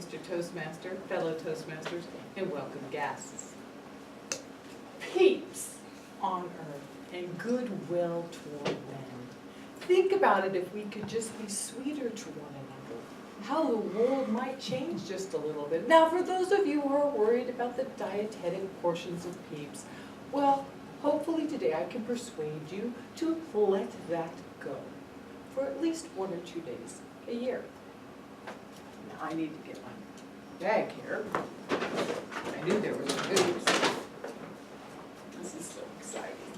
Mr. Toastmaster, fellow Toastmasters, and welcome guests. Peeps on earth and goodwill toward men. Think about it, if we could just be sweeter to one another, how the world might change just a little bit. Now, for those of you who are worried about the dietetic portions of Peeps, well, hopefully today I can persuade you to let that go for at least 1 or 2 days a year. Now I need to get my bag here. I knew there was news. This is so exciting.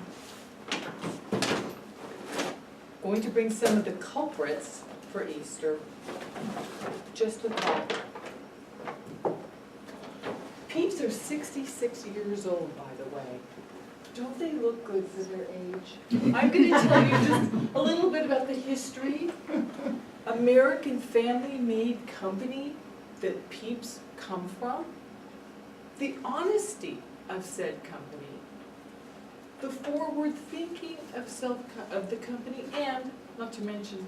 Going to bring some of the culprits for Easter, just a thought. Peeps are 66 years old, by the way. Don't they look good for their age? I'm going to tell you just a little bit about the history. American family-made company that Peeps come from, the honesty of said company, the forward thinking of the company, and, not to mention,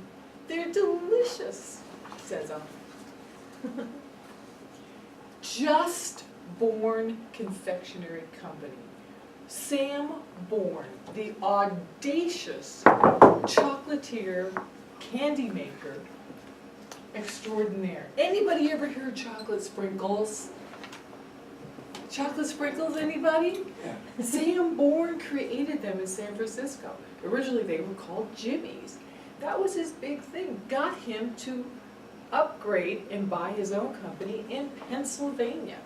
they're delicious, says on. Just Born Confectionery Company. Sam Bourne, the audacious chocolatier, candy maker extraordinaire. Anybody ever hear chocolate sprinkles? Chocolate sprinkles, anybody? Yeah. Sam Bourne created them in San Francisco. Originally they were called Jimmy's. That was his big thing. Got him to upgrade and buy his own company in Pennsylvania,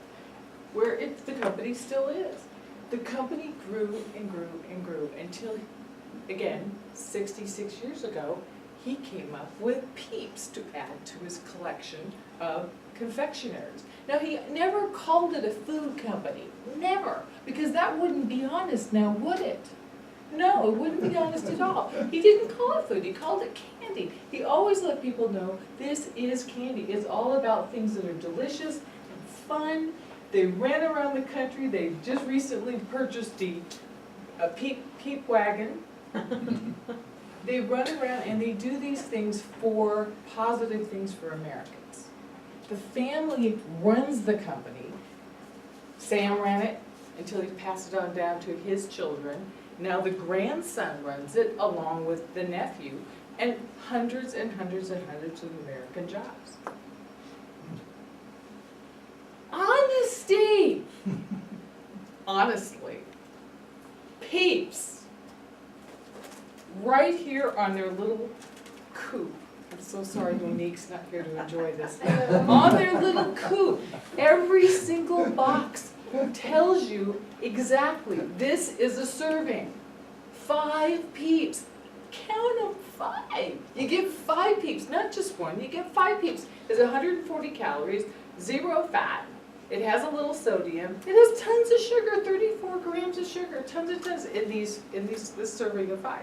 where the company still is. The company grew and grew and grew until, again, 66 years ago, he came up with Peeps to add to his collection of confectionaries. Now, he never called it a food company, never, because that wouldn't be honest now, would it? No, it wouldn't be honest at all. He didn't call it food, he called it candy. He always let people know this is candy. It's all about things that are delicious and fun. They ran around the country. They just recently purchased a Peep wagon. They run around and they do these things for positive things for Americans. The family runs the company. Sam ran it until he passed it on down to his children. Now the grandson runs it along with the nephew, and hundreds and hundreds and hundreds of American jobs. Honesty! Honestly. Peeps. Right here on their little coop. I'm so sorry Monique's not here to enjoy this. On their little coop, every single box tells you exactly, this is a serving. 5 Peeps. Count them, 5. You get 5 Peeps, not just one, you get 5 Peeps. There's 140 calories, 0 fat. It has a little sodium. It has tons of sugar, 34 grams of sugar, tons in this serving of 5.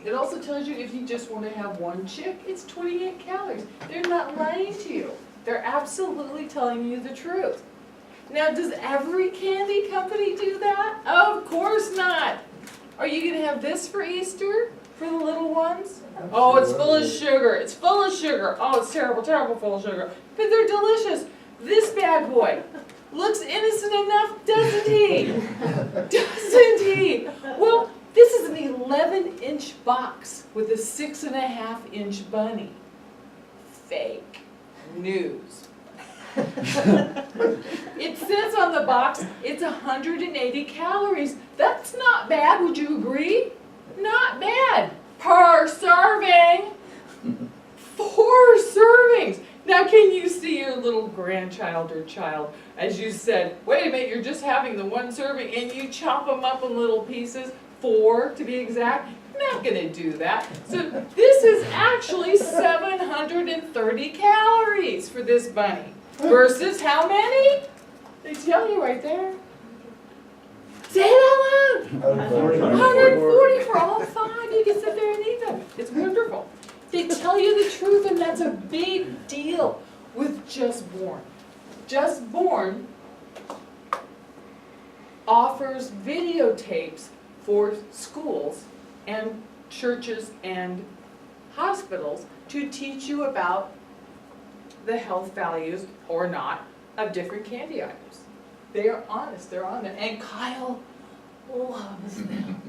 It also tells you if you just want to have one chip, it's 28 calories. They're not lying to you. They're absolutely telling you the truth. Now, does every candy company do that? Of course not. Are you going to have this for Easter for the little ones? Oh, it's full of sugar. It's full of sugar. Oh, it's terrible, terrible full of sugar. But they're delicious. This bad boy looks innocent enough, doesn't he? Doesn't he? Well, this is an 11-inch box with a 6.5-inch bunny. Fake news. It says on the box it's 180 calories. That's not bad, would you agree? Not bad. Per serving. 4 servings. Now, can you see your little grandchild or child, as you said, wait a minute, you're just having the 1 serving, and you chop them up in little pieces, 4 to be exact? I'm not going to do that. So this is actually 730 calories for this bunny. Versus how many? They tell you right there. Say it out loud. 140 for all 5. You can sit there and eat them. It's wonderful. They tell you the truth, and that's a big deal with Just Born. Just Born offers videotapes for schools and churches and hospitals to teach you about the health values, or not, of different candy items. They are honest, they're on there, and Kyle loves them.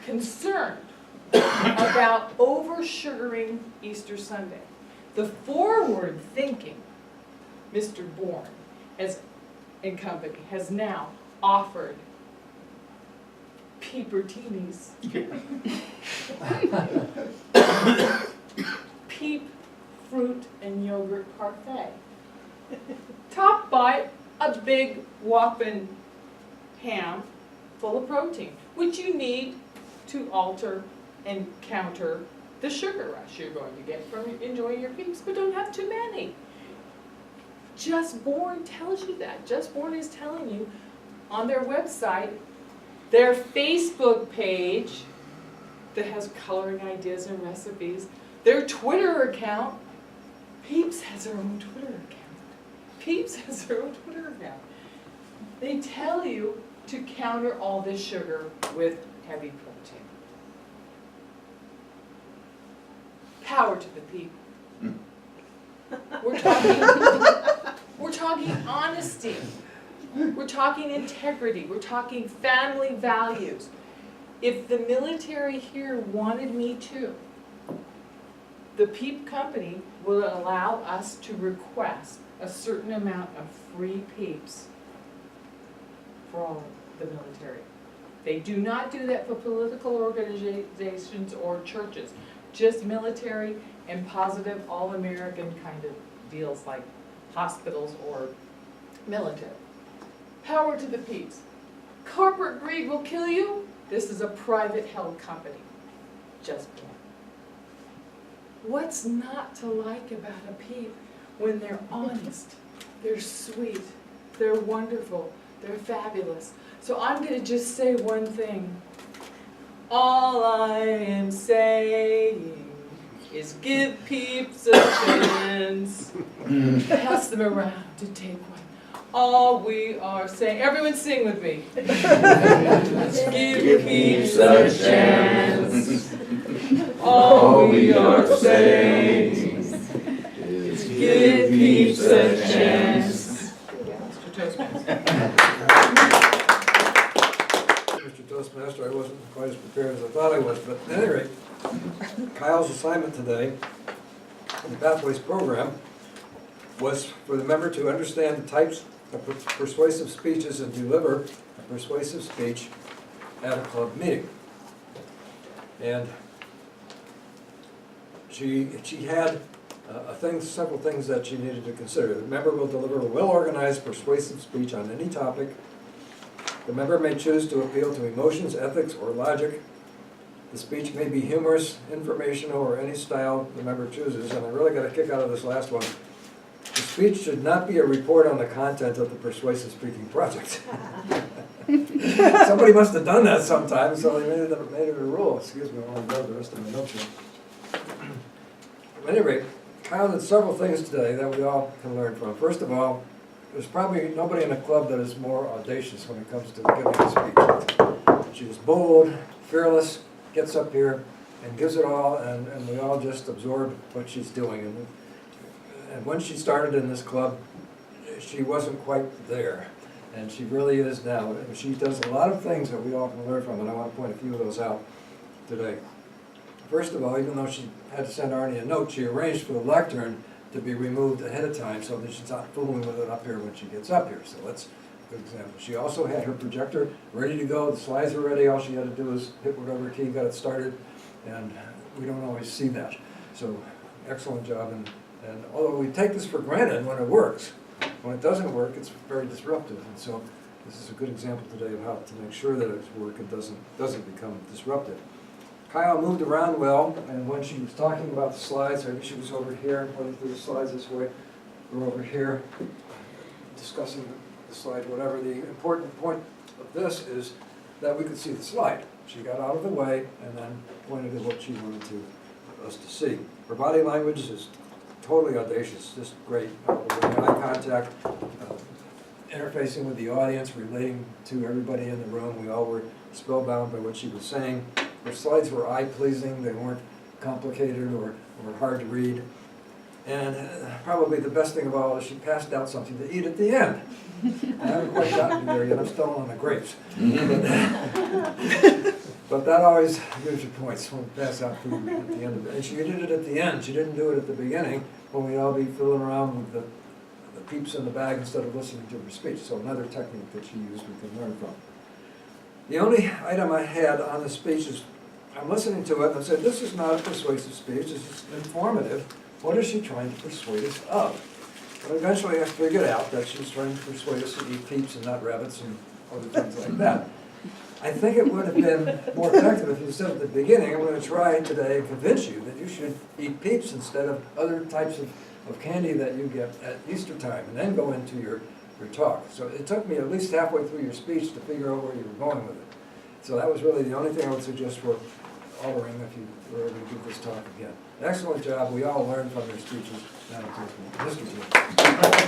Concerned about over-sugaring Easter Sunday. The forward-thinking Mr. Bourne and company has now offered Peepertinis. Peep fruit and yogurt parfait. Topped by a big whopping ham full of protein, which you need to alter and counter the sugar rush you're going to get from enjoying your Peeps, but don't have too many. Just Born tells you that. Just Born is telling you on their website, their Facebook page that has coloring ideas and recipes, their Twitter account. Peeps has their own Twitter account. Peeps has their own Twitter account. They tell you to counter all this sugar with heavy protein. Power to the people. We're talking honesty. We're talking integrity. We're talking family values. If the military here wanted me to, the Peep company will allow us to request a certain amount of free Peeps for all of the military. They do not do that for political organizations or churches, just military and positive all-American kind of deals like hospitals or military. Power to the Peeps. Corporate greed will kill you. This is a private held company. Just Born. What's not to like about a Peep when they're honest, they're sweet, they're wonderful, they're fabulous? So I'm going to just say one thing. All I am saying is give Peeps a chance. Pass them around to take one. All we are saying, everyone sing with me. Give Peeps a chance. All we are saying is give Peeps a chance. Mr. Toastmaster. Mr. Toastmaster, I wasn't quite as prepared as I thought I was, but at any rate, Kyle's assignment today in the Pathways program was for the member to understand the types of persuasive speeches and deliver a persuasive speech at a club meeting. And she had several things that she needed to consider. The member will deliver a well-organized, persuasive speech on any topic. The member may choose to appeal to emotions, ethics, or logic. The speech may be humorous, informational, or any style the member chooses. And I really got a kick out of this last one. The speech should not be a report on the content of the persuasive speaking project. Somebody must have done that sometime, so they made it a rule. Excuse me while I grab the rest of my notes here. At any rate, Kyle did several things today that we all can learn from. First of all, there's probably nobody in the club that is more audacious when it comes to giving a speech. She was bold, fearless, gets up here and gives it all, and we all just absorb what she's doing. And when she started in this club, she wasn't quite there, and she really is now. And she does a lot of things that we all can learn from, and I want to point a few of those out today. First of all, even though she had to send Arnie a note, she arranged for the lectern to be removed ahead of time so that she's not fooling with it up here when she gets up here. So that's a good example. She also had her projector ready to go. The slides were ready. All she had to do was hit whatever key, got it started, and we don't always see that. So excellent job. And although we take this for granted when it works, when it doesn't work, it's very disruptive. And so this is a good example today of how to make sure that its work it doesn't become disruptive. Kyle moved around well, and when she was talking about the slides, maybe she was over here, running through the slides this way, or over here, discussing the slide, whatever. The important point of this is that we could see the slide. She got out of the way and then pointed at what she wanted us to see. Her body language is totally audacious, just great. Eye contact, interfacing with the audience, relating to everybody in the room. We all were spellbound by what she was saying. Her slides were eye-pleasing. They weren't complicated or hard to read. And probably the best thing of all is she passed out something to eat at the end. I haven't quite gotten there yet, I'm still on the grapes. But that always gives you points when you pass out food at the end of it. And she did it at the end, she didn't do it at the beginning, when we'd all be fooling around with the Peeps in the bag instead of listening to her speech. So another technique that she used we can learn from. The only item I had on the speech is, I'm listening to it and I said, this is not a persuasive speech, this is informative. What is she trying to persuade us of? But eventually I figured out that she's trying to persuade us to eat Peeps and not rabbits and other things like that. I think it would have been more effective if you said at the beginning, I'm going to try today and convince you that you should eat Peeps instead of other types of candy that you get at Easter time, and then go into your talk. So it took me at least halfway through your speech to figure out where you were going with it. So that was really the only thing I would suggest for altering if you were able to give this talk again. Excellent job. We all learned from your speeches. Now to Mr. T.